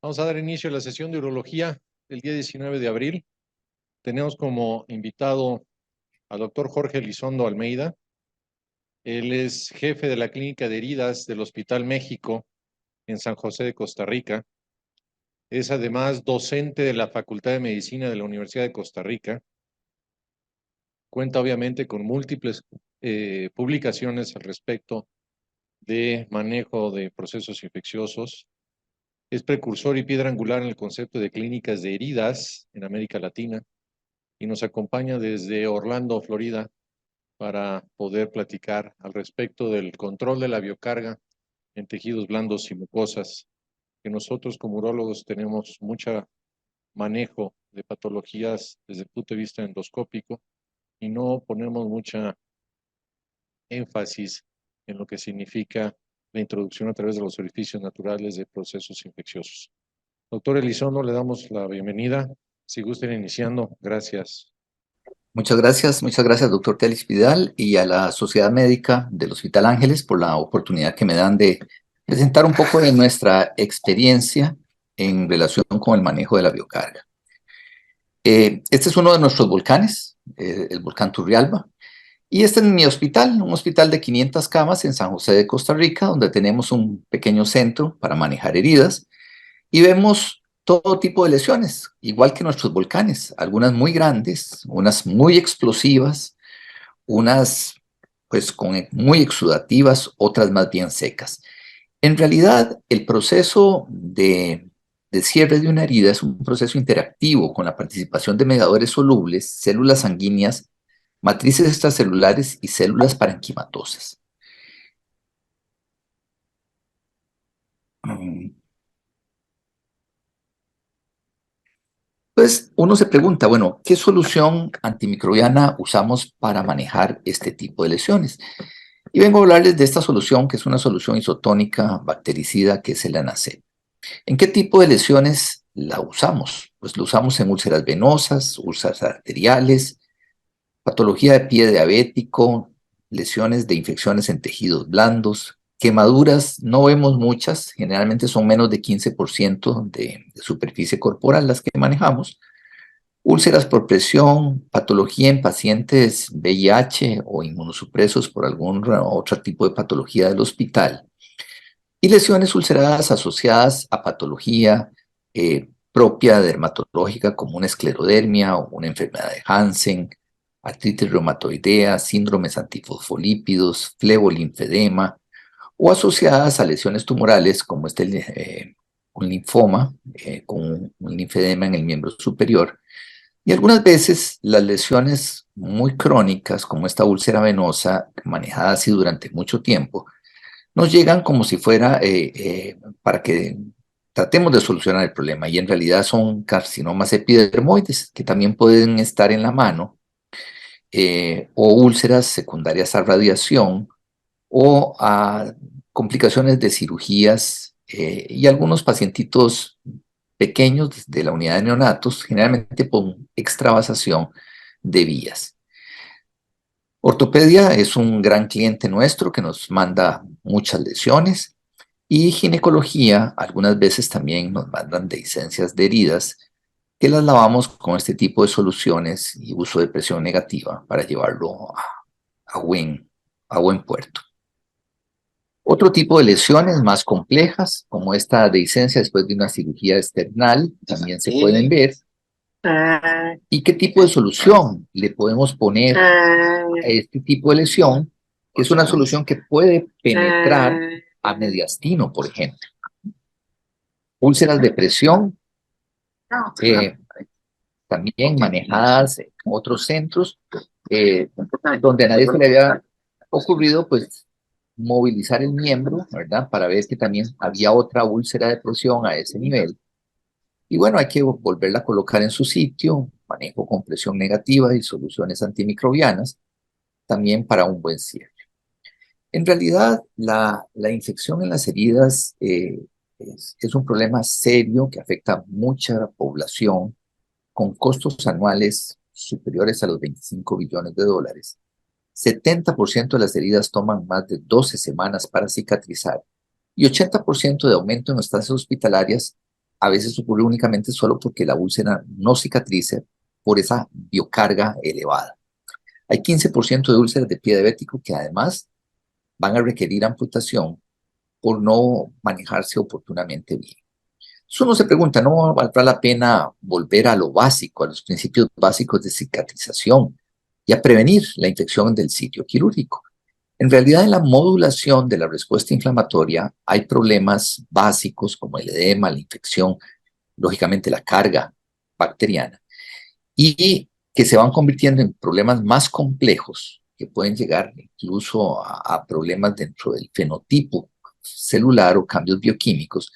Vamos a dar inicio a la sesión de urología el día 19 de abril. Tenemos como invitado al doctor Jorge Elizondo Almeida. Él es jefe de la Clínica de Heridas del Hospital México en San José de Costa Rica. Es además docente de la Facultad de Medicina de la Universidad de Costa Rica. Cuenta obviamente con múltiples publicaciones al respecto de manejo de procesos infecciosos. Es precursor y piedra angular en el concepto de clínicas de heridas en América Latina y nos acompaña desde Orlando, Florida, para poder platicar al respecto del control de la biocarga en tejidos blandos y mucosas, que nosotros como urólogos tenemos mucho manejo de patologías desde el punto de vista endoscópico y no ponemos mucha énfasis en lo que significa la introducción a través de los orificios naturales de procesos infecciosos. Doctor Elizondo, le damos la bienvenida. Si gustan iniciando, gracias. Muchas gracias, doctor Telis Vidal, y a la Sociedad Médica del Hospital Ángeles por la oportunidad que me dan de presentar un poco de nuestra experiencia en relación con el manejo de la biocarga. Este es uno de nuestros volcanes, el volcán Turrialba, y este es mi hospital, un hospital de 500 camas en San José de Costa Rica, donde tenemos un pequeño centro para manejar heridas, y vemos todo tipo de lesiones, igual que nuestros volcanes, algunas muy grandes, unas muy explosivas, unas pues muy exudativas, otras más bien secas. En realidad, el proceso de cierre de una herida es un proceso interactivo con la participación de mediadores solubles, células sanguíneas, matrices extracelulares y células parenquimatosas. Entonces, uno se pregunta, bueno, ¿qué solución antimicrobiana usamos para manejar este tipo de lesiones? Y vengo a hablarles de esta solución, que es una solución isotónica bactericida, que es el Anacet. ¿En qué tipo de lesiones la usamos? Pues lo usamos en úlceras venosas, úlceras arteriales, patología de pie diabético, lesiones de infecciones en tejidos blandos, quemaduras, no vemos muchas, generalmente son menos de 15% de superficie corporal las que manejamos, úlceras por presión, patología en pacientes VIH o inmunosupresos por algún otro tipo de patología del hospital, y lesiones ulceradas asociadas a patología propia dermatológica como una esclerodermia o una enfermedad de Hansen, artritis reumatoidea, síndromes antifosfolípidos, flebolinfedema, o asociadas a lesiones tumorales como un linfoma con un linfedema en el miembro superior. Y algunas veces las lesiones muy crónicas, como esta úlcera venosa, manejada así durante mucho tiempo, nos llegan como si fuera para que tratemos de solucionar el problema, y en realidad son carcinomas epidermoides que también pueden estar en la mano, o úlceras secundarias a radiación o a complicaciones de cirugías, y algunos pacientitos pequeños de la unidad de neonatos, generalmente con extravasación de vías. Ortopedia es un gran cliente nuestro que nos manda muchas lesiones, y ginecología algunas veces también nos mandan dehiscencias de heridas que las lavamos con este tipo de soluciones y uso de presión negativa para llevarlo a buen puerto. Otro tipo de lesiones más complejas, como esta dehiscencia después de una cirugía external, también se pueden ver. ¿Y qué tipo de solución le podemos poner a este tipo de lesión? Que es una solución que puede penetrar a mediastino, por ejemplo. Úlceras de presión, también manejadas en otros centros, donde a nadie se le había ocurrido, pues, movilizar el miembro, ¿verdad? Para ver que también había otra úlcera de presión a ese nivel. Y bueno, hay que volverla a colocar en su sitio, manejo con presión negativa y soluciones antimicrobianas, también para un buen cierre. En realidad, la infección en las heridas es un problema serio que afecta a mucha población, con costos anuales superiores a los 25 billones de dólares. 70% de las heridas toman más de 12 semanas para cicatrizar, y 80% de aumento en estancias hospitalarias a veces ocurre únicamente solo porque la úlcera no cicatriza por esa biocarga elevada. Hay 15% de úlceras de pie diabético que además van a requerir amputación por no manejarse oportunamente bien. Eso uno se pregunta, ¿no valdrá la pena volver a lo básico, a los principios básicos de cicatrización y a prevenir la infección del sitio quirúrgico? En realidad, en la modulación de la respuesta inflamatoria hay problemas básicos como el edema, la infección, lógicamente la carga bacteriana, y que se van convirtiendo en problemas más complejos que pueden llegar incluso a problemas dentro del fenotipo celular o cambios bioquímicos.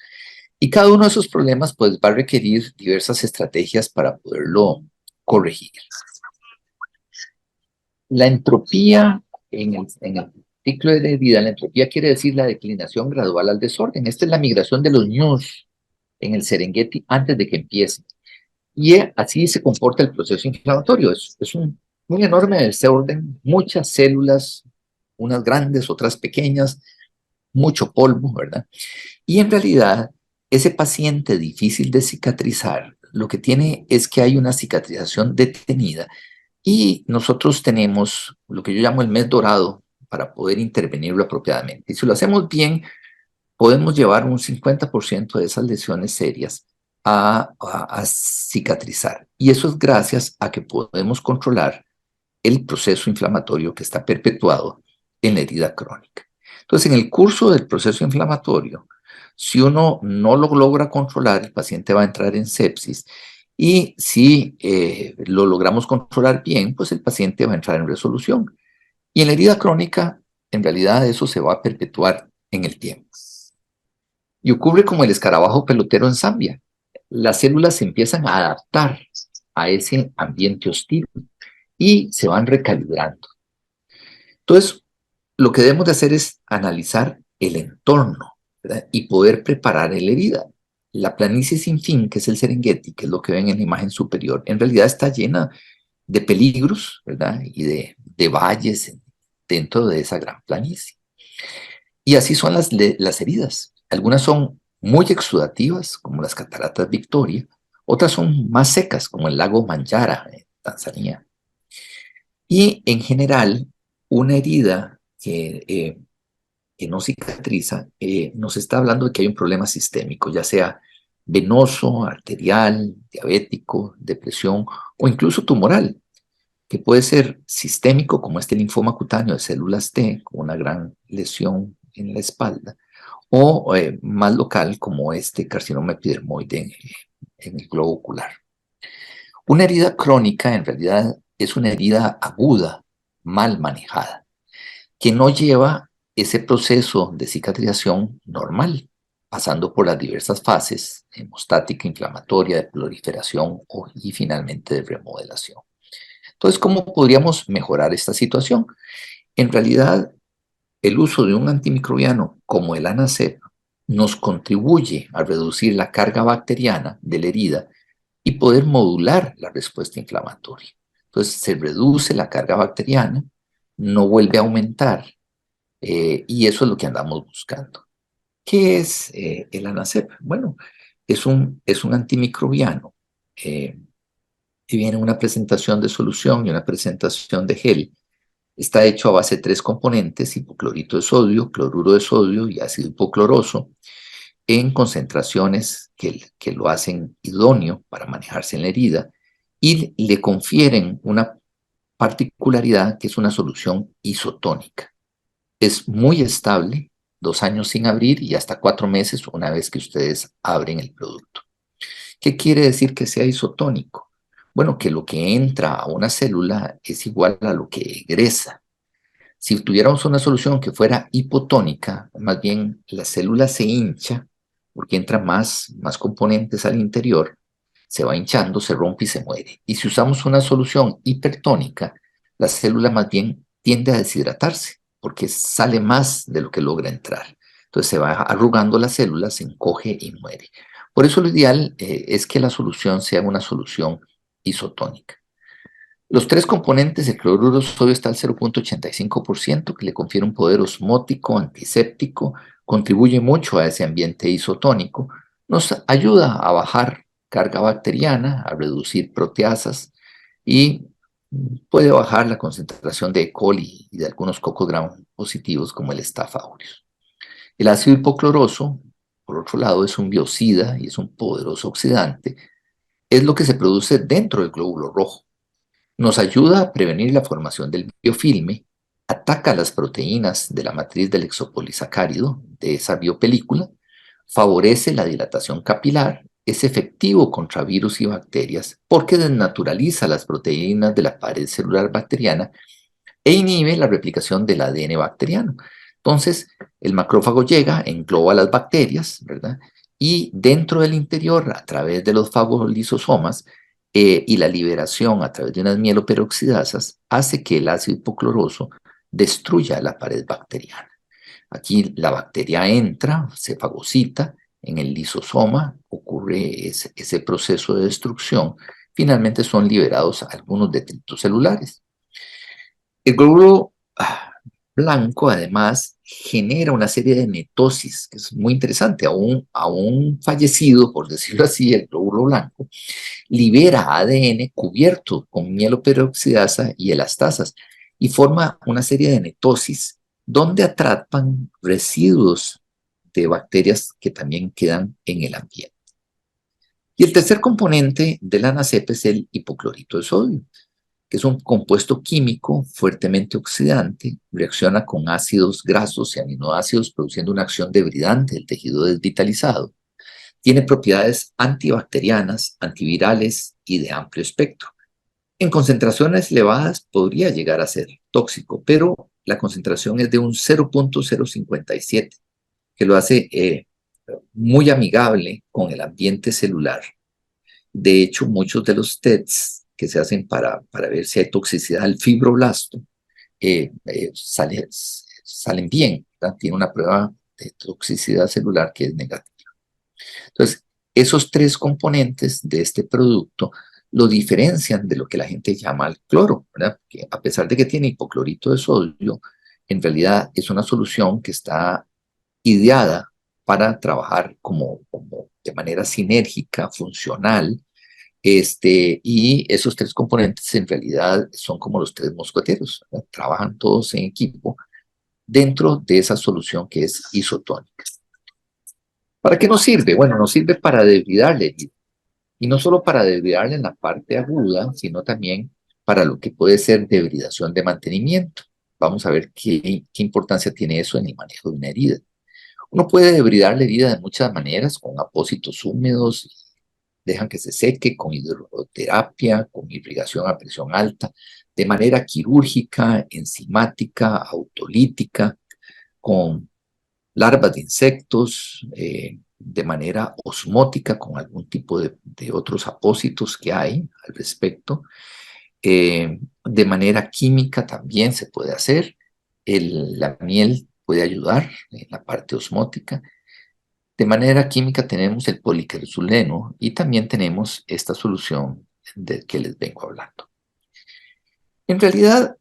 Y cada uno de esos problemas pues, va a requerir diversas estrategias para poderlo corregir. La entropía en el ciclo de vida, la entropía quiere decir la declinación gradual al desorden. Esta es la migración de los ñus en el Serengeti antes de que empiece. Y así se comporta el proceso inflamatorio. Es un enorme desorden, muchas células, unas grandes, otras pequeñas, mucho polvo, ¿verdad? Y en realidad, ese paciente difícil de cicatrizar, lo que tiene es que hay una cicatrización detenida y nosotros tenemos lo que yo llamo el mes dorado para poder intervenirlo apropiadamente. Y si lo hacemos bien, podemos llevar un 50% de esas lesiones serias a cicatrizar. Y eso es gracias a que podemos controlar el proceso inflamatorio que está perpetuado en la herida crónica. Entonces, en el curso del proceso inflamatorio, si uno no lo logra controlar, el paciente va a entrar en sepsis. Y si lo logramos controlar bien, pues el paciente va a entrar en resolución. Y en la herida crónica, en realidad eso se va a perpetuar en el tiempo. Y ocurre como el escarabajo pelotero en Zambia. Las células se empiezan a adaptar a ese ambiente hostil y se van recalibrando. Entonces, lo que debemos de hacer es analizar el entorno, ¿verdad? Y poder preparar la herida. La planicie sin fin, que es el Serengeti, que es lo que ven en la imagen superior, en realidad está llena de peligros, ¿verdad? Y de valles dentro de esa gran planicie. Y así son las heridas. Algunas son muy exudativas, como las cataratas Victoria, otras son más secas, como el lago Manjara en Tanzania. Y en general, una herida que no cicatriza nos está hablando de que hay un problema sistémico, ya sea venoso, arterial, diabético, depresión o incluso tumoral, que puede ser sistémico, como este linfoma cutáneo de células T, con una gran lesión en la espalda, o más local, como este carcinoma epidermoide en el globo ocular. Una herida crónica, en realidad, es una herida aguda, mal manejada, que no lleva ese proceso de cicatrización normal, pasando por las diversas fases, hemostática, inflamatoria, de proliferación y finalmente de remodelación. Entonces, ¿cómo podríamos mejorar esta situación? En realidad, el uso de un antimicrobiano como el ANACEP nos contribuye a reducir la carga bacteriana de la herida y poder modular la respuesta inflamatoria. Entonces, se reduce la carga bacteriana, no vuelve a aumentar, y eso es lo que andamos buscando. ¿Qué es el ANACEP? Bueno, es un antimicrobiano que viene una presentación de solución y una presentación de gel. Está hecho a base de 3 componentes: hipoclorito de sodio, cloruro de sodio y ácido hipocloroso, en concentraciones que lo hacen idóneo para manejarse en la herida y le confieren una particularidad que es una solución isotónica. Es muy estable, 2 años sin abrir y hasta 4 meses una vez que ustedes abren el producto. ¿Qué quiere decir que sea isotónico? Bueno, que lo que entra a una célula es igual a lo que egresa. Si tuviéramos una solución que fuera hipotónica, más bien la célula se hincha porque entran más componentes al interior, se va hinchando, se rompe y se muere. Y si usamos una solución hipertónica, la célula más bien tiende a deshidratarse porque sale más de lo que logra entrar. Entonces se va arrugando la célula, se encoge y muere. Por eso lo ideal es que la solución sea una solución isotónica. Los 3 componentes, el cloruro de sodio está al 0.85%, que le confiere un poder osmótico, antiséptico, contribuye mucho a ese ambiente isotónico. nos ayuda a bajar carga bacteriana, a reducir proteasas y puede bajar la concentración de E. coli y de algunos cocos gram positivos como el Staph aureus. El ácido hipocloroso, por otro lado, es un biocida y es un poderoso oxidante. Es lo que se produce dentro del glóbulo rojo. Nos ayuda a prevenir la formación del biofilme, ataca las proteínas de la matriz del exopolisacárido, de esa biopelícula, favorece la dilatación capilar, es efectivo contra virus y bacterias porque desnaturaliza las proteínas de la pared celular bacteriana e inhibe la replicación del ADN bacteriano. Entonces, el macrófago llega, engloba las bacterias, ¿verdad? Y dentro del interior, a través de los fagolisosomas y la liberación a través de unas mieloperoxidasas, hace que el ácido hipocloroso destruya la pared bacteriana. Aquí la bacteria entra, se fagocita, en el lisosoma ocurre ese proceso de destrucción. Finalmente son liberados algunos detritos celulares. El glóbulo blanco, además, genera una serie de netosis, que es muy interesante. A un fallecido, por decirlo así, el glóbulo blanco, libera ADN cubierto con mieloperoxidasa y elastasas y forma una serie de netosis donde atrapan residuos de bacterias que también quedan en el ambiente. Y el tercer componente de la NACEP es el hipoclorito de sodio, que es un compuesto químico fuertemente oxidante, reacciona con ácidos grasos y aminoácidos produciendo una acción debridante del tejido desvitalizado. Tiene propiedades antibacterianas, antivirales y de amplio espectro. En concentraciones elevadas podría llegar a ser tóxico, pero la concentración es de un 0.057, que lo hace muy amigable con el ambiente celular. De hecho, muchos de los tests que se hacen para ver si hay toxicidad al fibroblasto salen bien, ¿verdad? Tiene una prueba de toxicidad celular que es negativa. Entonces, esos tres componentes de este producto lo diferencian de lo que la gente llama el cloro, ¿verdad? Que a pesar de que tiene hipoclorito de sodio, en realidad es una solución que está ideada para trabajar como de manera sinérgica, funcional, y esos tres componentes en realidad son como los tres mosqueteros, ¿verdad? Trabajan todos en equipo dentro de esa solución que es isotónica. ¿Para qué nos sirve? Bueno, nos sirve para debridarle herida. Y no solo para debridarle en la parte aguda, sino también para lo que puede ser debridación de mantenimiento. Vamos a ver qué importancia tiene eso en el manejo de una herida. Uno puede debridar la herida de muchas maneras, con apósitos húmedos, dejan que se seque, con hidroterapia, con irrigación a presión alta, de manera quirúrgica, enzimática, autolítica, con larvas de insectos, de manera osmótica con algún tipo de otros apósitos que hay al respecto. De manera química también se puede hacer. La miel puede ayudar en la parte osmótica. De manera química tenemos el poliquersuleno y también tenemos esta solución de que les vengo hablando. En realidad,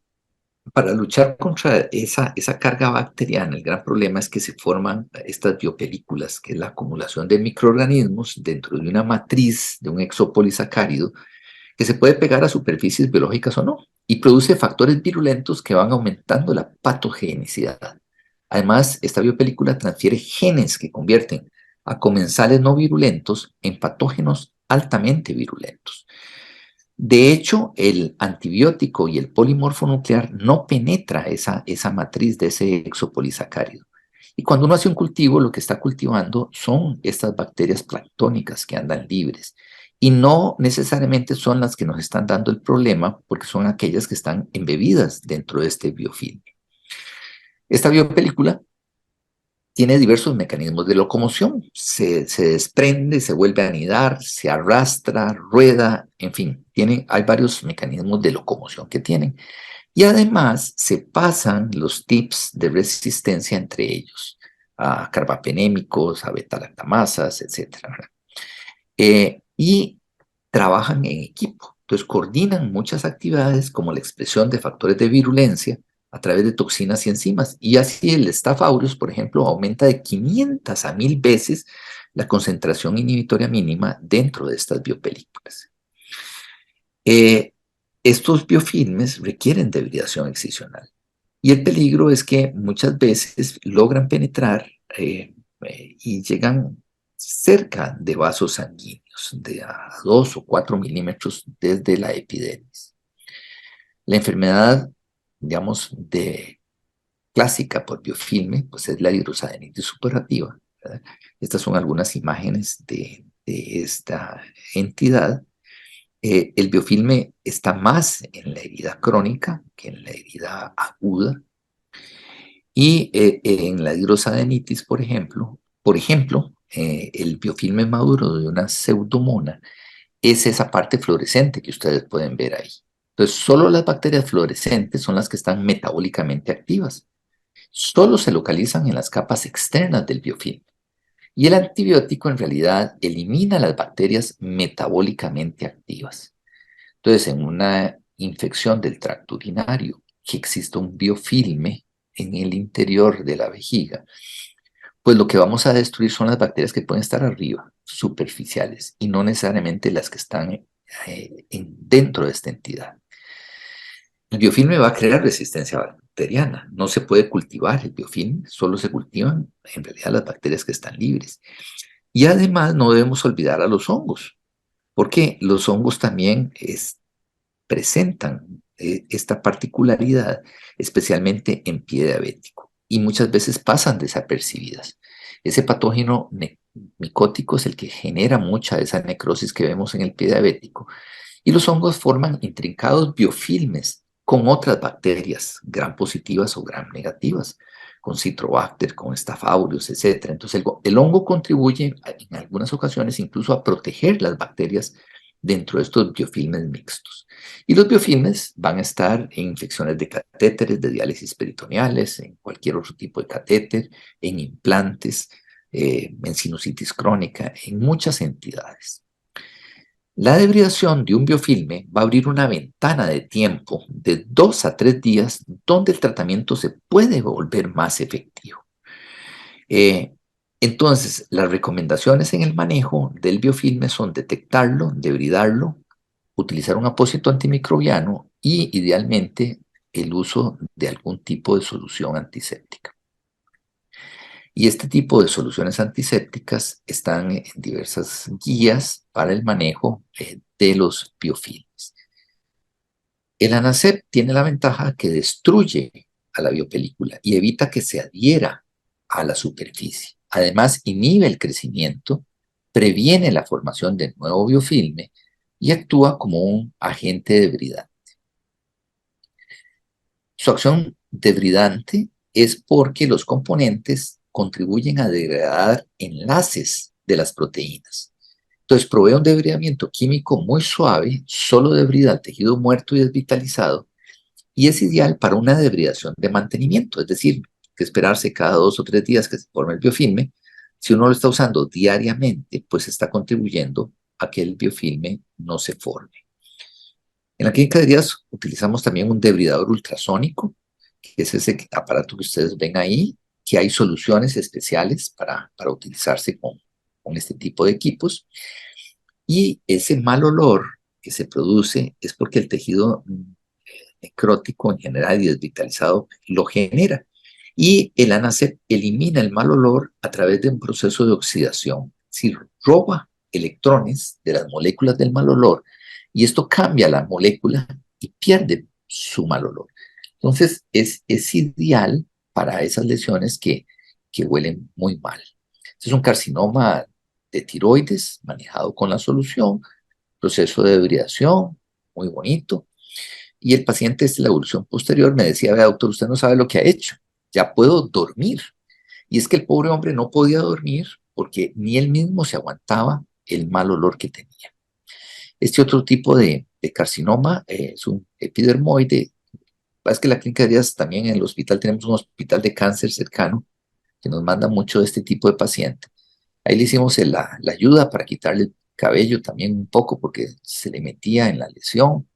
para luchar contra esa carga bacteriana, el gran problema es que se forman estas biopelículas, que es la acumulación de microorganismos dentro de una matriz de un exopolisacárido que se puede pegar a superficies biológicas o no, y produce factores virulentos que van aumentando la patogenicidad. Además, esta biopelícula transfiere genes que convierten a comensales no virulentos en patógenos altamente virulentos. De hecho, el antibiótico y el polimorfo nuclear no penetra esa matriz de ese exopolisacárido. Y cuando uno hace un cultivo, lo que está cultivando son estas bacterias planctónicas que andan libres. Y no necesariamente son las que nos están dando el problema, porque son aquellas que están embebidas dentro de este biofilm. Esta biopelícula tiene diversos mecanismos de locomoción. Se desprende, se vuelve a anidar, se arrastra, rueda, en fin, hay varios mecanismos de locomoción que tienen. Y además se pasan los tips de resistencia entre ellos, a carbapenémicos, a beta-lactamasas, etc. Y trabajan en equipo. Entonces coordinan muchas actividades como la expresión de factores de virulencia a través de toxinas y enzimas. Y así el Staph aureus, por ejemplo, aumenta de 500 a 1000 veces la concentración inhibitoria mínima dentro de estas biopelículas. Estos biofilmes requieren de hibridación excisional. Y el peligro es que muchas veces logran penetrar y llegan cerca de vasos sanguíneos, de a 2 o 4 milímetros desde la epidermis. La enfermedad, digamos, clásica por biofilme, pues es la hidrosadenitis supurativa, ¿verdad? Estas son algunas imágenes de esta entidad. El biofilme está más en la herida crónica que en la herida aguda. Y en la hidrosadenitis, por ejemplo, el biofilme maduro de una pseudomona es esa parte fluorescente que ustedes pueden ver ahí. Entonces, solo las bacterias fluorescentes son las que están metabólicamente activas. Solo se localizan en las capas externas del biofilm. Y el antibiótico en realidad elimina las bacterias metabólicamente activas. Entonces, en una infección del tracto urinario, que exista un biofilme en el interior de la vejiga, pues lo que vamos a destruir son las bacterias que pueden estar arriba, superficiales, y no necesariamente las que están dentro de esta entidad. El biofilme va a crear resistencia bacteriana. No se puede cultivar el biofilme, solo se cultivan en realidad las bacterias que están libres. Y además no debemos olvidar a los hongos, porque los hongos también presentan esta particularidad, especialmente en pie diabético, y muchas veces pasan desapercibidas. Ese patógeno micótico es el que genera mucha de esa necrosis que vemos en el pie diabético, y los hongos forman intrincados biofilmes con otras bacterias, gram positivas o gram negativas, con Citrobacter, con Staph aureus, etc. Entonces el hongo contribuye en algunas ocasiones incluso a proteger las bacterias dentro de estos biofilmes mixtos. Y los biofilmes van a estar en infecciones de catéteres, de diálisis peritoneales, en cualquier otro tipo de catéter, en implantes, en sinusitis crónica, en muchas entidades. La debridación de un biofilme va a abrir una ventana de tiempo de 2 a 3 días donde el tratamiento se puede volver más efectivo. Entonces, las recomendaciones en el manejo del biofilme son detectarlo, debridarlo, utilizar un apósito antimicrobiano y, idealmente, el uso de algún tipo de solución antiséptica. Y este tipo de soluciones antisépticas están en diversas guías para el manejo de los biofilmes. El ANASEP tiene la ventaja que destruye a la biopelícula y evita que se adhiera a la superficie. Además, inhibe el crecimiento, previene la formación de nuevo biofilme y actúa como un agente debridante. Su acción debridante es porque los componentes contribuyen a degradar enlaces de las proteínas. Entonces provee un debridamiento químico muy suave, solo debrida el tejido muerto y desvitalizado, y es ideal para una debridación de mantenimiento, es decir, que esperarse cada 2 o 3 días que se forme el biofilme. Si uno lo está usando diariamente, pues está contribuyendo a que el biofilme no se forme. En la clínica de días utilizamos también un debridador ultrasónico, que es ese aparato que ustedes ven ahí, que hay soluciones especiales para utilizarse con este tipo de equipos. Y ese mal olor que se produce es porque el tejido necrótico en general y desvitalizado lo genera. Y el ANASEP elimina el mal olor a través de un proceso de oxidación, es decir, roba electrones de las moléculas del mal olor y esto cambia la molécula y pierde su mal olor. Entonces es ideal para esas lesiones que huelen muy mal. Este es un carcinoma de tiroides manejado con la solución, proceso de debridación, muy bonito. Y el paciente, desde la evolución posterior, me decía: vea, doctor, usted no sabe lo que ha hecho, ya puedo dormir. Y es que el pobre hombre no podía dormir porque ni él mismo se aguantaba el mal olor que tenía. Este otro tipo de carcinoma es un epidermoide. Es que la clínica de días también en el hospital tenemos un hospital de cáncer cercano que nos manda mucho de este tipo de paciente. Ahí le hicimos la ayuda para quitarle el cabello también un poco porque se le metía en la lesión,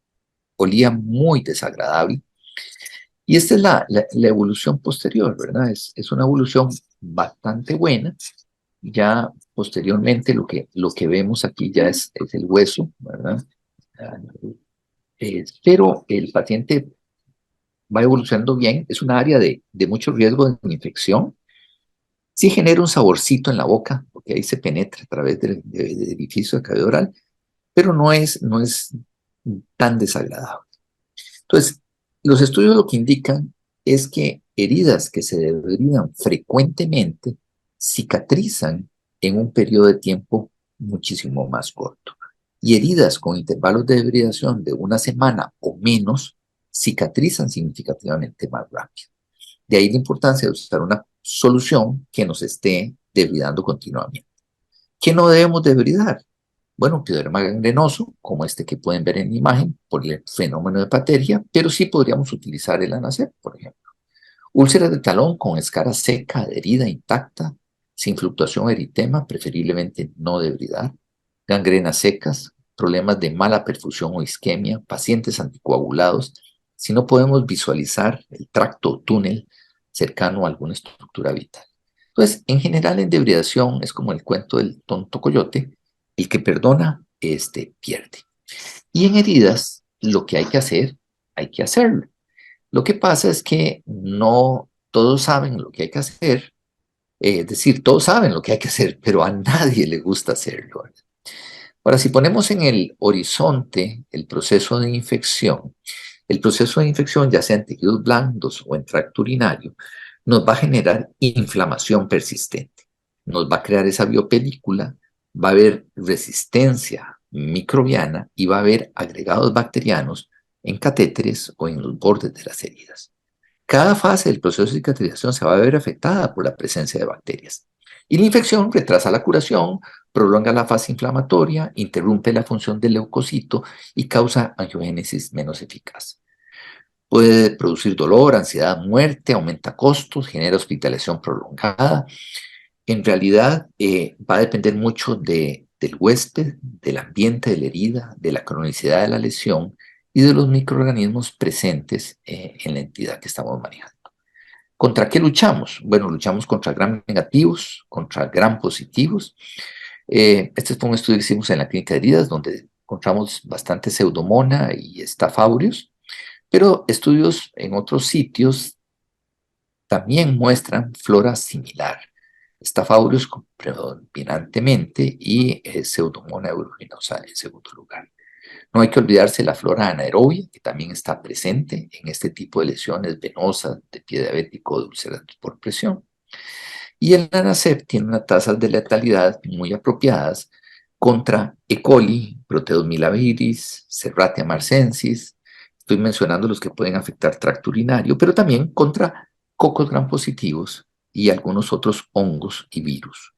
olía muy desagradable. Y esta es la evolución posterior, ¿verdad? Es una evolución bastante buena. Ya posteriormente lo que vemos aquí ya es el hueso, ¿verdad? Ah, pero el paciente va evolucionando bien. Es una área de mucho riesgo de infección. Sí genera un saborcito en la boca, porque ahí se penetra a través del edificio de cavidad oral, pero no es tan desagradable. Entonces, los estudios lo que indican es que heridas que se debridan frecuentemente cicatrizan en un periodo de tiempo muchísimo más corto. Y heridas con intervalos de debridación de una semana o menos cicatrizan significativamente más rápido. De ahí la importancia de usar una solución que nos esté debridando continuamente. ¿Qué no debemos debridar? Bueno, pioderma gangrenoso, como este que pueden ver en la imagen, por el fenómeno de pateria, pero sí podríamos utilizar el ANACEP, por ejemplo. Úlceras de talón con escara seca, adherida, intacta, sin fluctuación o eritema, preferiblemente no debridar. Gangrenas secas, problemas de mala perfusión o isquemia, pacientes anticoagulados, si no podemos visualizar el tracto o túnel cercano a alguna estructura vital. Entonces, en general, en debridación es como el cuento del tonto coyote, el que perdona, pierde. Y en heridas, lo que hay que hacerlo. Lo que pasa es que no todos saben lo que hay que hacer, es decir, todos saben lo que hay que hacer, pero a nadie le gusta hacerlo. Ahora, si ponemos en el horizonte el proceso de infección, el proceso de infección, ya sea en tejidos blandos o en tracto urinario, nos va a generar inflamación persistente, nos va a crear esa biopelícula, va a haber resistencia microbiana y va a haber agregados bacterianos en catéteres o en los bordes de las heridas. Cada fase del proceso de cicatrización se va a ver afectada por la presencia de bacterias. Y la infección retrasa la curación, prolonga la fase inflamatoria, interrumpe la función del leucocito y causa angiogénesis menos eficaz. Puede producir dolor, ansiedad, muerte, aumenta costos, genera hospitalización prolongada. En realidad va a depender mucho del huésped, del ambiente de la herida, de la cronicidad de la lesión y de los microorganismos presentes en la entidad que estamos manejando. ¿Contra qué luchamos? Bueno, luchamos contra gram negativos, contra gram positivos. Este fue un estudio que hicimos en la clínica de heridas donde encontramos bastante pseudomona y Staph aureus, pero estudios en otros sitios también muestran flora similar. Staph aureus predominantemente y Pseudomonas aeruginosa en segundo lugar. No hay que olvidarse la flora anaerobia, que también está presente en este tipo de lesiones venosas de pie diabético o de úlceras por presión. Y el ANACEP tiene unas tasas de letalidad muy apropiadas contra E. coli, Proteus viris, Serratia marcensis. Estoy mencionando los que pueden afectar tracto urinario, pero también contra cocos gram positivos y algunos otros hongos y virus.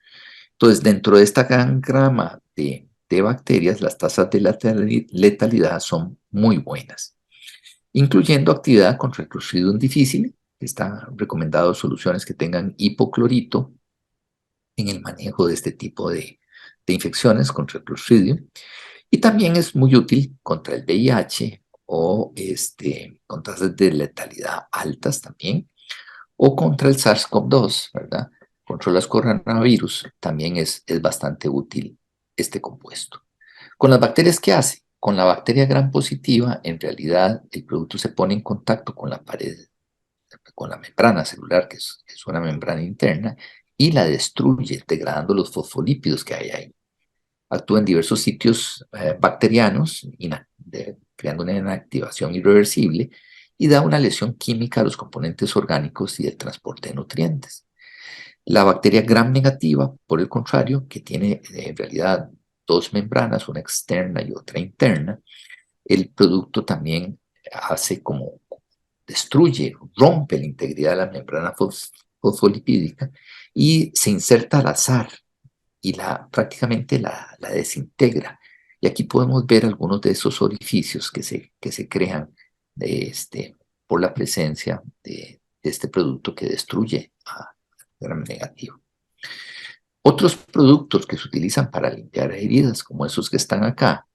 Entonces, dentro de esta gran gama de bacterias, las tasas de letalidad son muy buenas, incluyendo actividad contra el Clostridium difficile, que está recomendado soluciones que tengan hipoclorito en el manejo de este tipo de infecciones contra el Clostridium, y también es muy útil contra el VIH o con tasas de letalidad altas también, o contra el SARS-CoV-2, ¿verdad? Contra los coronavirus también es bastante útil este compuesto. ¿Con las bacterias qué hace? Con la bacteria gram positiva, en realidad el producto se pone en contacto con la pared, con la membrana celular, que es una membrana interna, y la destruye, degradando los fosfolípidos que hay ahí. Actúa en diversos sitios bacterianos, creando una inactivación irreversible y da una lesión química a los componentes orgánicos y el transporte de nutrientes. La bacteria gram negativa, por el contrario, que tiene en realidad dos membranas, una externa y otra interna, el producto también hace como destruye, rompe la integridad de la membrana fosfolipídica y se inserta al azar y prácticamente la desintegra. Y aquí podemos ver algunos de esos orificios que se crean por la presencia de este producto que destruye a gram negativo. Otros productos que se utilizan para limpiar heridas, como esos que están acá,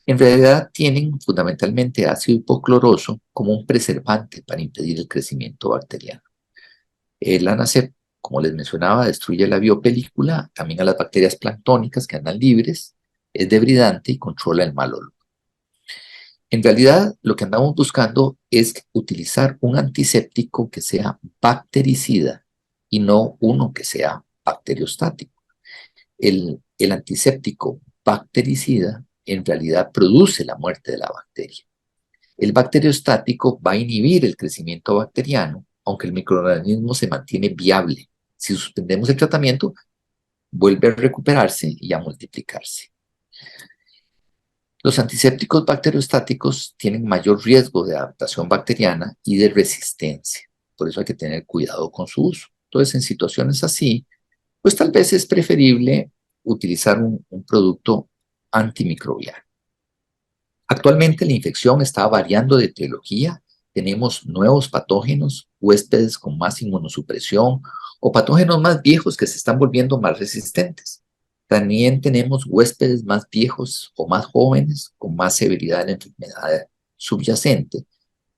En realidad tienen fundamentalmente ácido hipocloroso como un preservante para impedir el crecimiento bacteriano. El ANACEP, como les mencionaba, destruye la biopelícula, también a las bacterias planctónicas que andan libres, es debridante y controla el mal olor. En realidad, lo que andamos buscando es utilizar un antiséptico que sea bactericida y no uno que sea bacteriostático. El antiséptico bactericida en realidad produce la muerte de la bacteria. El bacteriostático va a inhibir el crecimiento bacteriano, aunque el microorganismo se mantiene viable. Si suspendemos el tratamiento, vuelve a recuperarse y a multiplicarse. Los antisépticos bacteriostáticos tienen mayor riesgo de adaptación bacteriana y de resistencia. Por eso hay que tener cuidado con su uso. Entonces, en situaciones así, pues tal vez es preferible utilizar un producto antimicrobiano. Actualmente la infección está variando de etiología. Tenemos nuevos patógenos, huéspedes con más inmunosupresión o patógenos más viejos que se están volviendo más resistentes. También tenemos huéspedes más viejos o más jóvenes con más severidad de la enfermedad subyacente.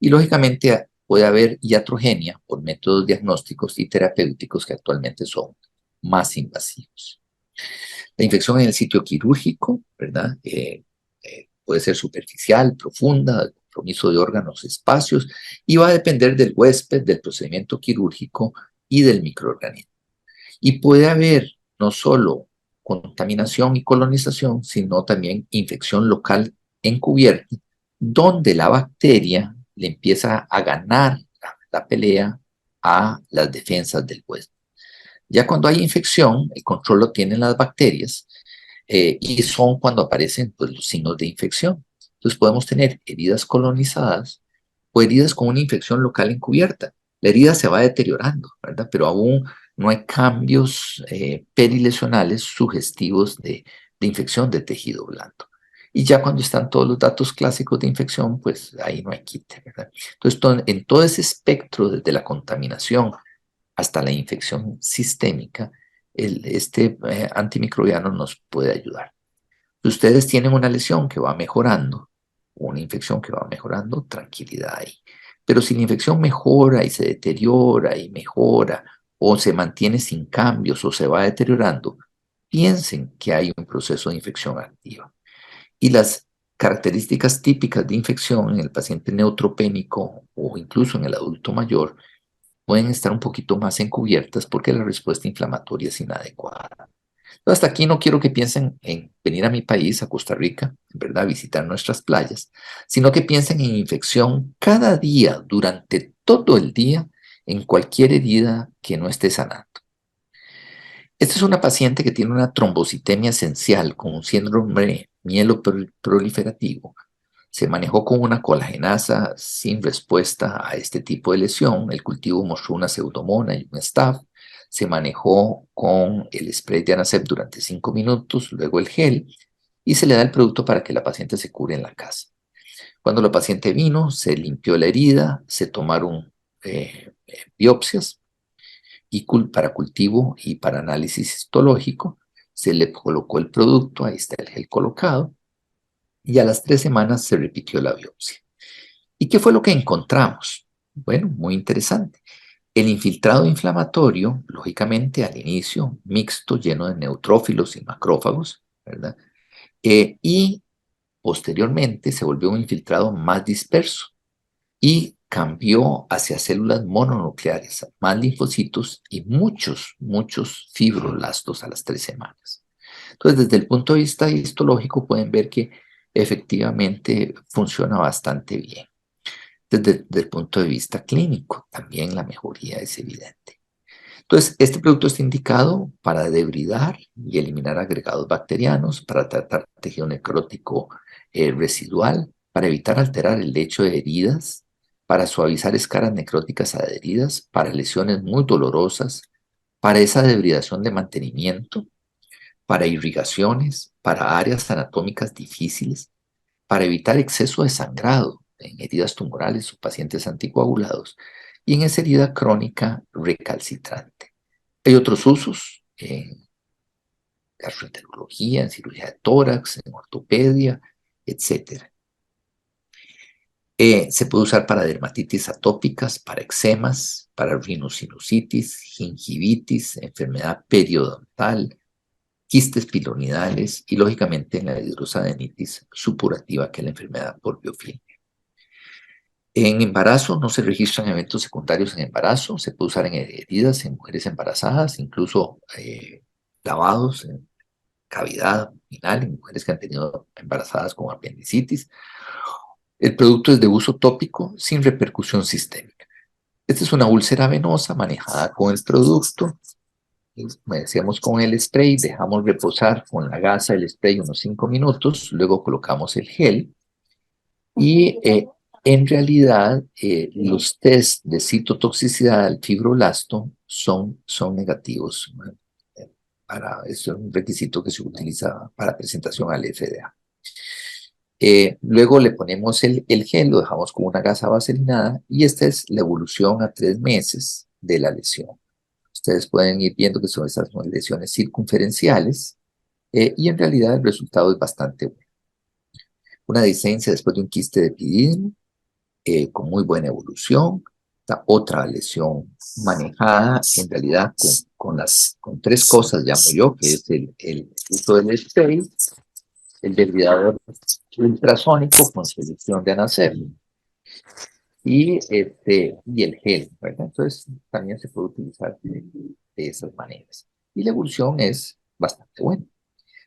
Y lógicamente puede haber iatrogenia por métodos diagnósticos y terapéuticos que actualmente son más invasivos. La infección en el sitio quirúrgico, ¿verdad? Puede ser superficial, profunda, el compromiso de órganos, espacios, y va a depender del huésped, del procedimiento quirúrgico y del microorganismo. Y puede haber no solo contaminación y colonización, sino también infección local encubierta, donde la bacteria le empieza a ganar la pelea a las defensas del huésped. Ya cuando hay infección, el control lo tienen las bacterias y son cuando aparecen pues, los signos de infección. Entonces podemos tener heridas colonizadas o heridas con una infección local encubierta. La herida se va deteriorando, ¿verdad? Pero aún no hay cambios perilesionales sugestivos de infección de tejido blando. Y ya cuando están todos los datos clásicos de infección, pues ahí no hay quite, ¿verdad? Entonces, en todo ese espectro, desde la contaminación hasta la infección sistémica, este antimicrobiano nos puede ayudar. Si ustedes tienen una lesión que va mejorando, una infección que va mejorando, tranquilidad ahí. Pero si la infección mejora y se deteriora y mejora, o se mantiene sin cambios o se va deteriorando, piensen que hay un proceso de infección activa. Y las características típicas de infección en el paciente neutropénico o incluso en el adulto mayor pueden estar un poquito más encubiertas porque la respuesta inflamatoria es inadecuada. Hasta aquí no quiero que piensen en venir a mi país, a Costa Rica, ¿verdad? A visitar nuestras playas, sino que piensen en infección cada día, durante todo el día, en cualquier herida que no esté sanando. Esta es una paciente que tiene una trombocitemia esencial con un síndrome mieloproliferativo. Se manejó con una colagenasa sin respuesta a este tipo de lesión. El cultivo mostró una pseudomona y un staph. Se manejó con el spray de Anacep durante 5 minutos, luego el gel, y se le da el producto para que la paciente se cure en la casa. Cuando la paciente vino, se limpió la herida, se tomaron biopsias y para cultivo y para análisis histológico, se le colocó el producto, ahí está el gel colocado, y a las 3 semanas se repitió la biopsia. ¿Y qué fue lo que encontramos? Bueno, muy interesante. El infiltrado inflamatorio, lógicamente al inicio, mixto, lleno de neutrófilos y macrófagos, ¿verdad? Y posteriormente se volvió un infiltrado más disperso y cambió hacia células mononucleares, más linfocitos y muchos fibroblastos a las 3 semanas. Entonces, desde el punto de vista histológico pueden ver que efectivamente funciona bastante bien. Desde el punto de vista clínico, también la mejoría es evidente. Entonces, este producto está indicado para debridar y eliminar agregados bacterianos, para tratar tejido necrótico residual, para evitar alterar el lecho de heridas, para suavizar escaras necróticas adheridas, para lesiones muy dolorosas, para esa debridación de mantenimiento, para irrigaciones, para áreas anatómicas difíciles, para evitar exceso de sangrado en heridas tumorales o pacientes anticoagulados y en esa herida crónica recalcitrante. Hay otros usos en gastroenterología, en cirugía de tórax, en ortopedia, etcétera. Se puede usar para dermatitis atópicas, para eczemas, para rhinosinusitis, gingivitis, enfermedad periodontal, quistes pilonidales y, lógicamente, en la hidrosadenitis supurativa, que es la enfermedad por biofilm. En embarazo no se registran eventos secundarios en embarazo, se puede usar en heridas en mujeres embarazadas, incluso lavados en cavidad abdominal en mujeres que han tenido embarazadas con apendicitis. El producto es de uso tópico sin repercusión sistémica. Esta es una úlcera venosa manejada con el producto. Como decíamos, con el spray, dejamos reposar con la gasa del spray unos 5 minutos, luego colocamos el gel y en realidad los test de citotoxicidad al fibroblasto son negativos. Es un requisito que se utiliza para presentación al FDA. Luego le ponemos el gel, lo dejamos con una gasa vaselinada y esta es la evolución a 3 meses de la lesión. Ustedes pueden ir viendo que son esas lesiones circunferenciales y en realidad el resultado es bastante bueno. Una discencia después de un quiste de epidídimo con muy buena evolución. Otra lesión manejada en realidad con 3 cosas, llamo yo, que es el uso del spray, el desviador ultrasónico con solución de anacel y el gel, ¿verdad? Entonces también se puede utilizar de esas maneras. Y la evolución es bastante buena.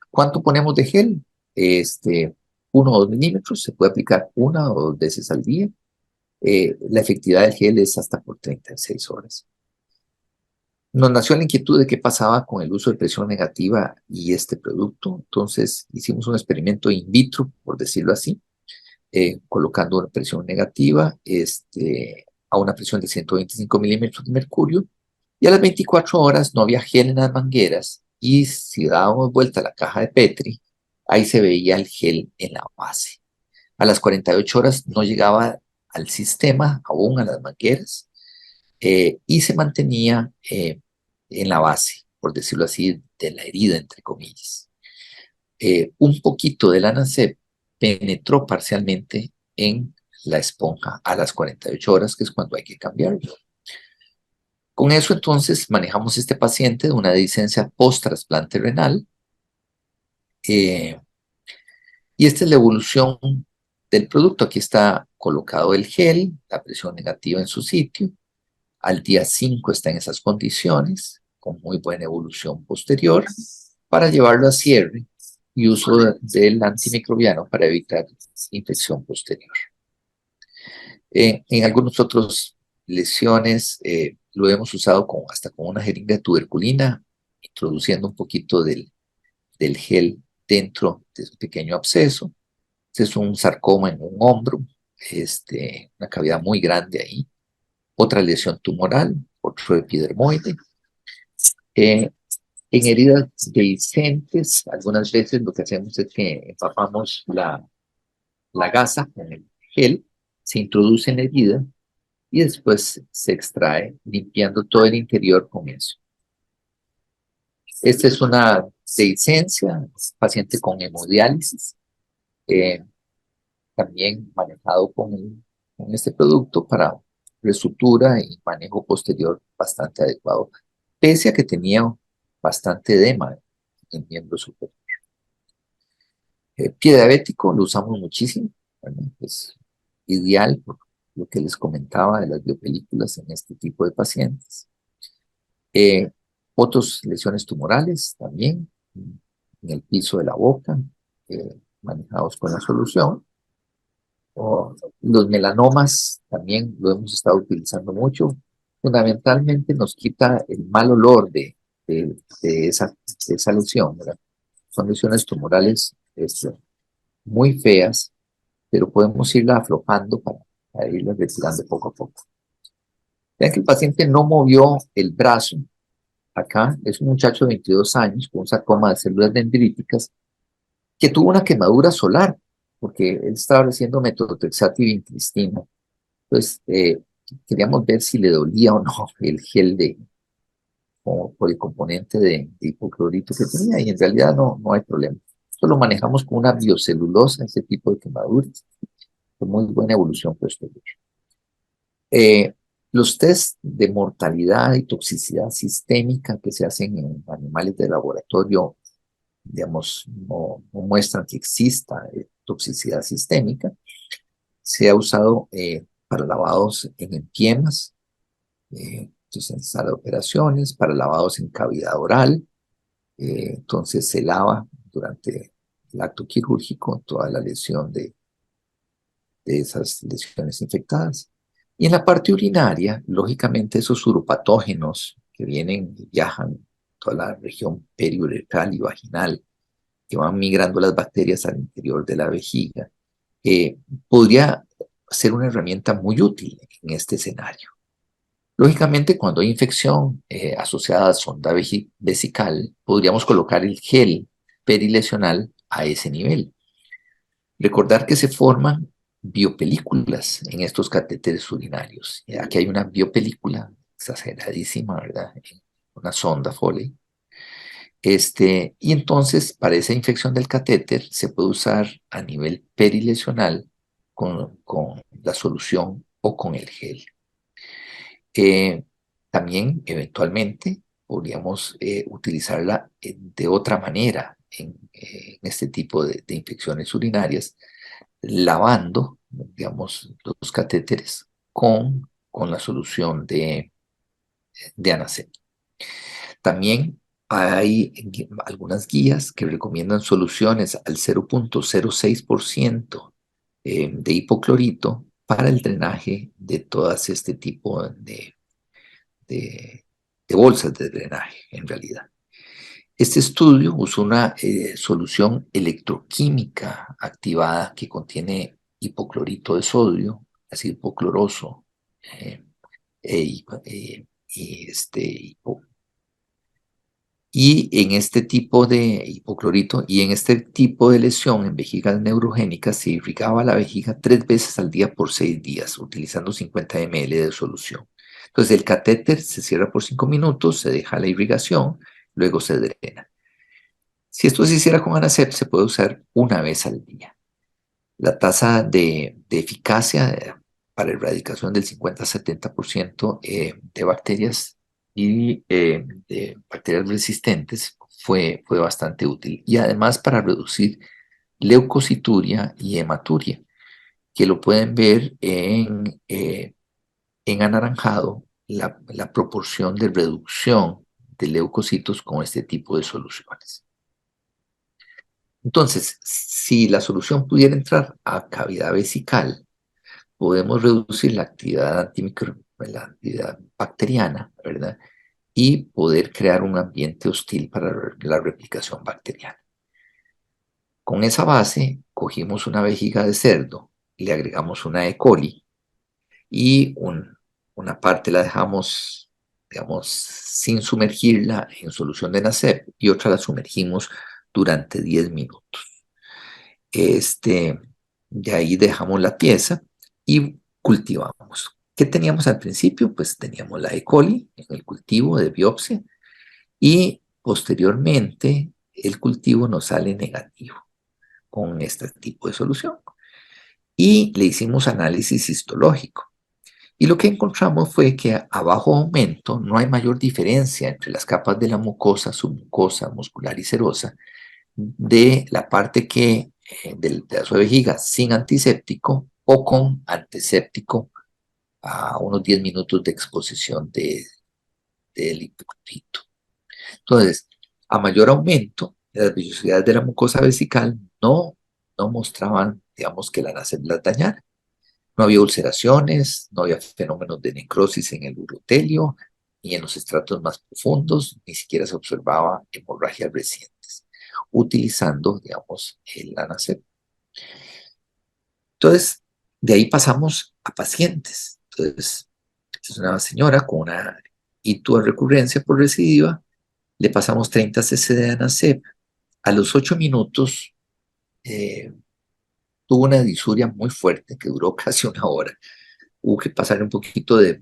¿Cuánto ponemos de gel? 1 o 2 milímetros, se puede aplicar 1 o 2 veces al día. La efectividad del gel es hasta por 36 horas. Nos nació la inquietud de qué pasaba con el uso de presión negativa y este producto. Entonces hicimos un experimento in vitro, por decirlo así, colocando una presión negativa a una presión de 125 milímetros de mercurio, y a las 24 horas no había gel en las mangueras, y si dábamos vuelta a la caja de Petri, ahí se veía el gel en la base. A las 48 horas no llegaba al sistema, aún a las mangueras, y se mantenía en la base, por decirlo así, de la herida, entre comillas. Un poquito del ANACEP penetró parcialmente en la esponja a las 48 horas, que es cuando hay que cambiarlo. Con eso, entonces, manejamos este paciente de una dehiscencia post-trasplante renal. Y esta es la evolución del producto. Aquí está colocado el gel, la presión negativa en su sitio. Al día 5 está en esas condiciones, con muy buena evolución posterior, para llevarlo a cierre y uso del antimicrobiano para evitar infección posterior. En algunos otros lesiones lo hemos usado hasta con una jeringa de tuberculina, introduciendo un poquito del gel dentro de un pequeño absceso. Este es un sarcoma en un hombro, una cavidad muy grande ahí. Otra lesión tumoral, otro epidermoide. En heridas dehiscentes, algunas veces lo que hacemos es que empapamos la gasa con el gel, se introduce en la herida y después se extrae, limpiando todo el interior con eso. Esta es una dehiscencia, paciente con hemodiálisis, también manejado con este producto para resutura y manejo posterior bastante adecuado, pese a que tenía bastante edema en miembro superior. Pie diabético lo usamos muchísimo, bueno, es ideal por lo que les comentaba de las biopelículas en este tipo de pacientes. Otras lesiones tumorales también, en el piso de la boca, manejados con la solución. Los melanomas también lo hemos estado utilizando mucho. Fundamentalmente nos quita el mal olor de esa loción, ¿verdad? Son lesiones tumorales muy feas, pero podemos irla aflojando para irla retirando poco a poco. Vean que el paciente no movió el brazo. Acá es un muchacho de 22 años con un sarcoma de células dendríticas que tuvo una quemadura solar, porque él estaba recibiendo metotrexato y vincristina. Entonces, queríamos ver si le dolía o no el gel por el componente de hipoclorito que tenía, y en realidad no hay problema. Esto lo manejamos con una biocelulosa, ese tipo de quemaduras, con muy buena evolución posterior. Los test de mortalidad y toxicidad sistémica que se hacen en animales de laboratorio, digamos, no muestran que exista toxicidad sistémica. Se ha usado para lavados en empiemas, entonces en sala de operaciones, para lavados en cavidad oral. Entonces se lava durante el acto quirúrgico toda la lesión de esas lesiones infectadas. Y en la parte urinaria, lógicamente esos uropatógenos que vienen y viajan toda la región periuretral y vaginal, que van migrando las bacterias al interior de la vejiga, podría ser una herramienta muy útil en este escenario. Lógicamente, cuando hay infección asociada a sonda vesical, podríamos colocar el gel perilesional a ese nivel. Recordar que se forman biopelículas en estos catéteres urinarios. Aquí hay una biopelícula exageradísima, ¿verdad? Una sonda Foley. Y entonces, para esa infección del catéter, se puede usar a nivel perilesional con la solución o con el gel. También, eventualmente, podríamos utilizarla de otra manera en este tipo de infecciones urinarias, lavando, digamos, los catéteres con la solución de ANACEP. También hay algunas guías que recomiendan soluciones al 0.06% de hipoclorito para el drenaje de todas este tipo de bolsas de drenaje, en realidad. Este estudio usó una solución electroquímica activada que contiene hipoclorito de sodio, ácido hipocloroso, y en este tipo de hipoclorito y en este tipo de lesión en vejigas neurogénicas se irrigaba la vejiga 3 veces al día por 6 días, utilizando 50 ml de solución. Entonces el catéter se cierra por 5 minutos, se deja la irrigación, luego se drena. Si esto se hiciera con ANACEP, se puede usar una vez al día. La tasa de eficacia para erradicación del 50-70% de bacterias y de bacterias resistentes fue bastante útil. Y además para reducir leucocituria y hematuria, que lo pueden ver en anaranjado, la proporción de reducción de leucocitos con este tipo de soluciones. Entonces, si la solución pudiera entrar a cavidad vesical, podemos reducir la actividad la actividad bacteriana, ¿verdad? Y poder crear un ambiente hostil para la replicación bacteriana. Con esa base, cogimos una vejiga de cerdo, le agregamos una E. coli y una parte la dejamos, digamos, sin sumergirla en solución de NACEP y otra la sumergimos durante 10 minutos. De ahí dejamos la pieza y cultivamos. ¿Qué teníamos al principio? Pues teníamos la E. coli en el cultivo de biopsia y posteriormente el cultivo nos sale negativo con este tipo de solución. Y le hicimos análisis histológico. Y lo que encontramos fue que a bajo aumento no hay mayor diferencia entre las capas de la mucosa, submucosa, muscular y serosa de la parte del pedazo de vejiga sin antiséptico o con antiséptico a unos 10 minutos de exposición del hipoclorito. Entonces, a mayor aumento, las vellosidades de la mucosa vesical no mostraban, digamos, que la NACEP las dañara. No había ulceraciones, no había fenómenos de necrosis en el urotelio, ni en los estratos más profundos, ni siquiera se observaba hemorragias recientes, utilizando, digamos, el ANACEP. Entonces, de ahí pasamos a pacientes. Entonces, es una señora con una ITU de recurrencia por recidiva, le pasamos 30 cc de ANACEP. A los 8 minutos tuvo una disuria muy fuerte que duró casi una hora. Hubo que pasar un poquito de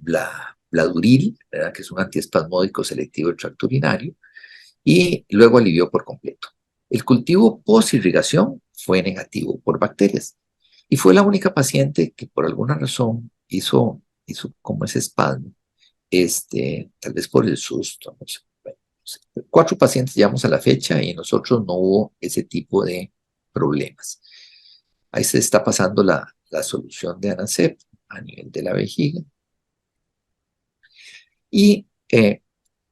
Bladuril, ¿verdad? Que es un antiespasmódico selectivo del tracto urinario, y luego alivió por completo. El cultivo post-irrigación fue negativo por bacterias y fue la única paciente que por alguna razón hizo como ese espasmo, tal vez por el susto, no sé. Bueno, no sé. 4 pacientes llevamos a la fecha y nosotros no hubo ese tipo de problemas. Ahí se está pasando la solución de ANACEP a nivel de la vejiga. Y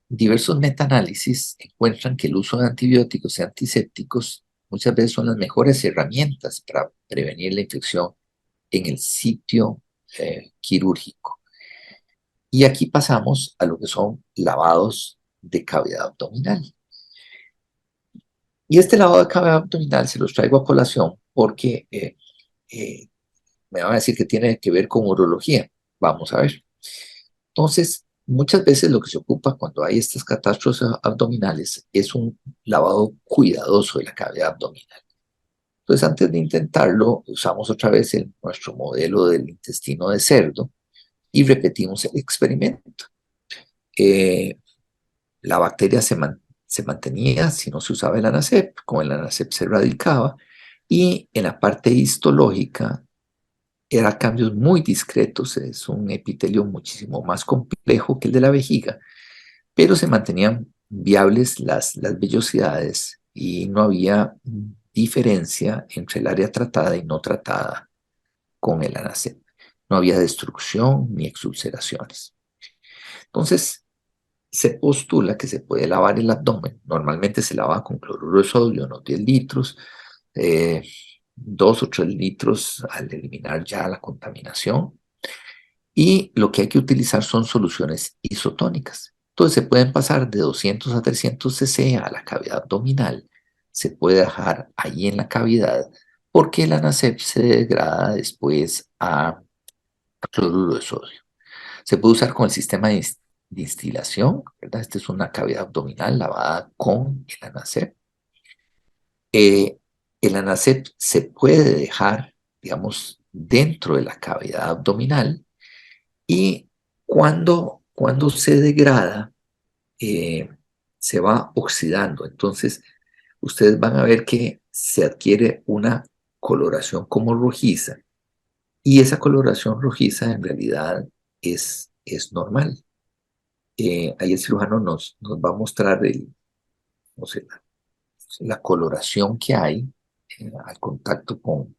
diversos metaanálisis encuentran que el uso de antibióticos y antisépticos muchas veces son las mejores herramientas para prevenir la infección en el sitio quirúrgico. Y aquí pasamos a lo que son lavados de cavidad abdominal. Y este lavado de cavidad abdominal se los traigo a colación porque me van a decir que tiene que ver con urología. Vamos a ver. Entonces, muchas veces lo que se ocupa cuando hay estas catástrofes abdominales es un lavado cuidadoso de la cavidad abdominal. Entonces, antes de intentarlo, usamos otra vez nuestro modelo del intestino de cerdo y repetimos el experimento. La bacteria se mantenía si no se usaba el ANACEP, como el ANACEP se erradicaba, y en la parte histológica eran cambios muy discretos, es un epitelio muchísimo más complejo que el de la vejiga, pero se mantenían viables las vellosidades y no había diferencia entre el área tratada y no tratada con el ANACEP. No había destrucción ni exulceraciones. Entonces, se postula que se puede lavar el abdomen. Normalmente se lava con cloruro de sodio, unos 10 litros, 2 o 3 litros al eliminar ya la contaminación. Y lo que hay que utilizar son soluciones isotónicas. Entonces se pueden pasar de 200 a 300 cc a la cavidad abdominal. Se puede dejar ahí en la cavidad porque el ANACEP se degrada después a cloruro de sodio. Se puede usar con el sistema de distilación, ¿verdad? Esta es una cavidad abdominal lavada con el ANACEP. El ANACEP se puede dejar, digamos, dentro de la cavidad abdominal y cuando se degrada, se va oxidando. Entonces, ustedes van a ver que se adquiere una coloración como rojiza y esa coloración rojiza en realidad es normal. Ahí el cirujano nos va a mostrar no sé, la coloración que hay al contacto con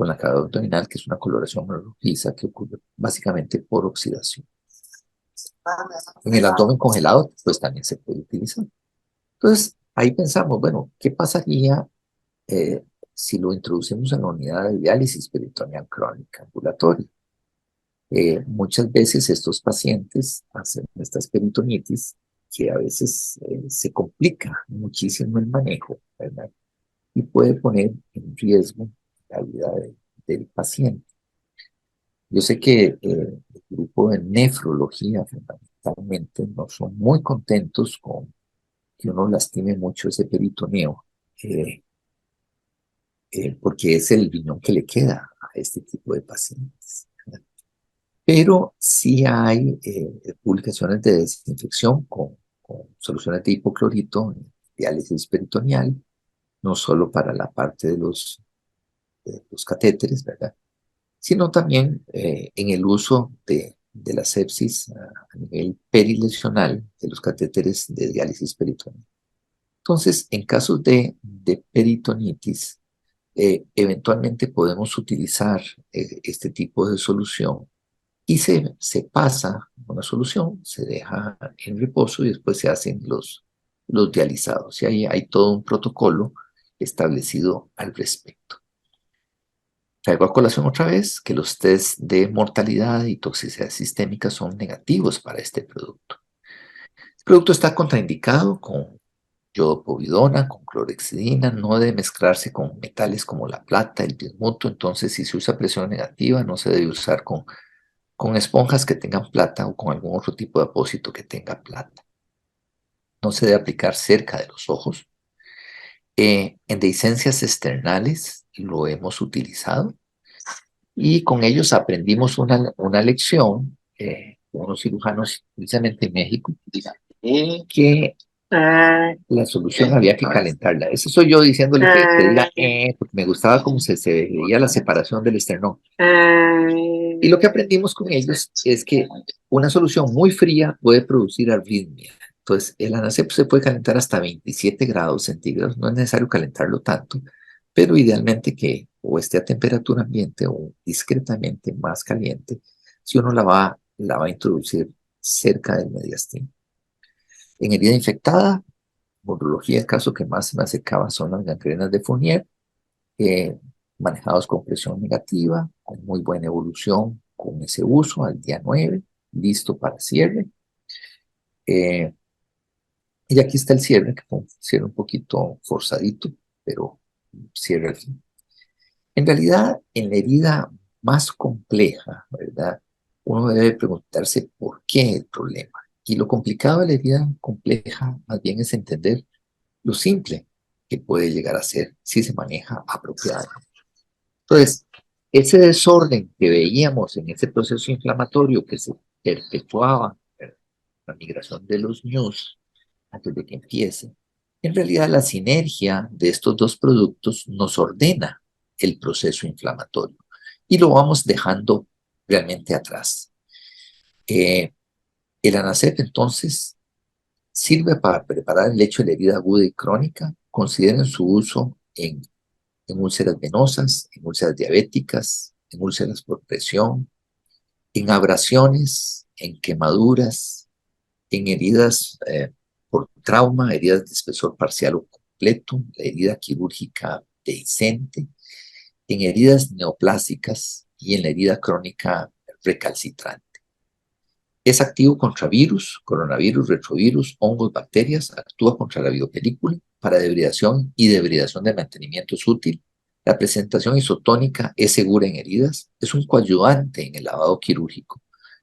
la cavidad abdominal, que es una coloración rojiza que ocurre básicamente por oxidación. En el abdomen congelado, pues también se puede utilizar. Entonces, ahí pensamos, bueno, ¿qué pasaría si lo introducimos en la unidad de diálisis peritoneal crónica ambulatoria? Muchas veces estos pacientes hacen estas peritonitis que a veces se complica muchísimo el manejo, ¿verdad? Y puede poner en riesgo la vida del paciente. Yo sé que el grupo de nefrología fundamentalmente no son muy contentos con que uno lastime mucho ese peritoneo, eh, porque es el riñón que le queda a este tipo de pacientes. Pero sí hay publicaciones de desinfección con soluciones de hipoclorito, diálisis peritoneal, no solo para la parte de los catéteres, ¿verdad? Sino también en el uso de la sepsis a nivel perilesional de los catéteres de diálisis peritoneal. Entonces, en casos de peritonitis, eventualmente podemos utilizar este tipo de solución y se pasa una solución, se deja en reposo y después se hacen los dializados. Y ahí hay todo un protocolo establecido al respecto. Traigo a colación otra vez que los test de mortalidad y toxicidad sistémica son negativos para este producto. El producto está contraindicado con yodopovidona, con clorhexidina, no debe mezclarse con metales como la plata, el bismuto. Entonces, si se usa presión negativa, no se debe usar con esponjas que tengan plata o con algún otro tipo de apósito que tenga plata. No se debe aplicar cerca de los ojos. En dehiscencias externales lo hemos utilizado y con ellos aprendimos una lección, unos cirujanos precisamente en México, que La solución había que calentarla. Eso soy yo diciéndole que diga, porque me gustaba cómo se veía la separación del esternón. Y lo que aprendimos con ellos es que una solución muy fría puede producir arritmia. Entonces, el ANACEP se puede calentar hasta 27 grados centígrados. No es necesario calentarlo tanto, pero idealmente que o esté a temperatura ambiente o discretamente más caliente, si uno la va a introducir cerca del mediastino. En herida infectada, urología, el caso que más se me acercaba son las gangrenas de Fournier, manejados con presión negativa, con muy buena evolución, con ese uso al día 9, listo para cierre. Y aquí está el cierre, que fue un cierre un poquito forzadito, pero cierre al fin. En realidad, en la herida más compleja, ¿verdad? Uno debe preguntarse por qué el problema. Y lo complicado de la herida compleja, más bien, es entender lo simple que puede llegar a ser si se maneja apropiadamente. Entonces, ese desorden que veíamos en ese proceso inflamatorio que se perpetuaba, la migración de los ñus antes de que empiece, en realidad la sinergia de estos dos productos nos ordena el proceso inflamatorio y lo vamos dejando realmente atrás. El ANACEP entonces sirve para preparar el lecho de la herida aguda y crónica. Consideren su uso en úlceras venosas, en úlceras diabéticas, en úlceras por presión, en abrasiones, en quemaduras, en heridas por trauma, heridas de espesor parcial o completo, la herida quirúrgica dehiscente, en heridas neoplásicas y en la herida crónica recalcitrante. Es activo contra virus, coronavirus, retrovirus, hongos, bacterias, actúa contra la biopelícula para debridación y debridación de mantenimiento es útil. La presentación isotónica es segura en heridas, es un coadyuvante en el lavado quirúrgico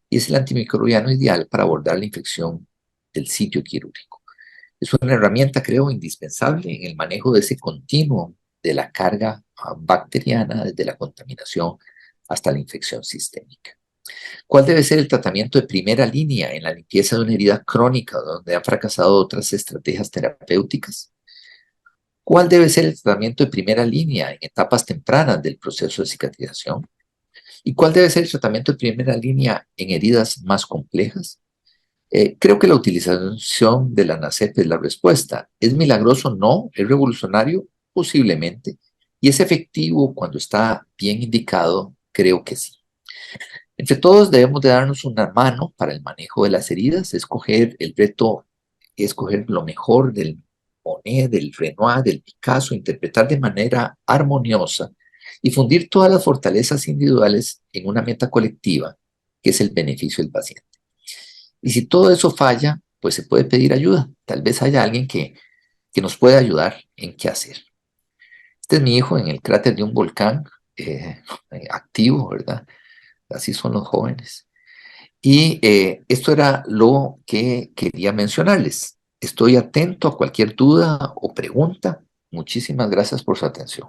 y es el antimicrobiano ideal para abordar la infección del sitio quirúrgico. Es una herramienta, creo, indispensable en el manejo de ese continuo de la carga bacteriana desde la contaminación hasta la infección sistémica. ¿Cuál debe ser el tratamiento de primera línea en la limpieza de una herida crónica donde han fracasado otras estrategias terapéuticas? ¿Cuál debe ser el tratamiento de primera línea en etapas tempranas del proceso de cicatrización? ¿Y cuál debe ser el tratamiento de primera línea en heridas más complejas? Creo que la utilización de la NACEP es la respuesta. ¿Es milagroso? No. ¿Es revolucionario? Posiblemente. ¿Y es efectivo cuando está bien indicado? Creo que sí. Entre todos debemos de darnos una mano para el manejo de las heridas, escoger el reto, escoger lo mejor del Monet, del Renoir, del Picasso, interpretar de manera armoniosa y fundir todas las fortalezas individuales en una meta colectiva, que es el beneficio del paciente. Y si todo eso falla, pues se puede pedir ayuda. Tal vez haya alguien que nos pueda ayudar en qué hacer. Este es mi hijo en el cráter de un volcán activo, ¿verdad? Así son los jóvenes. Y esto era lo que quería mencionarles. Estoy atento a cualquier duda o pregunta. Muchísimas gracias por su atención.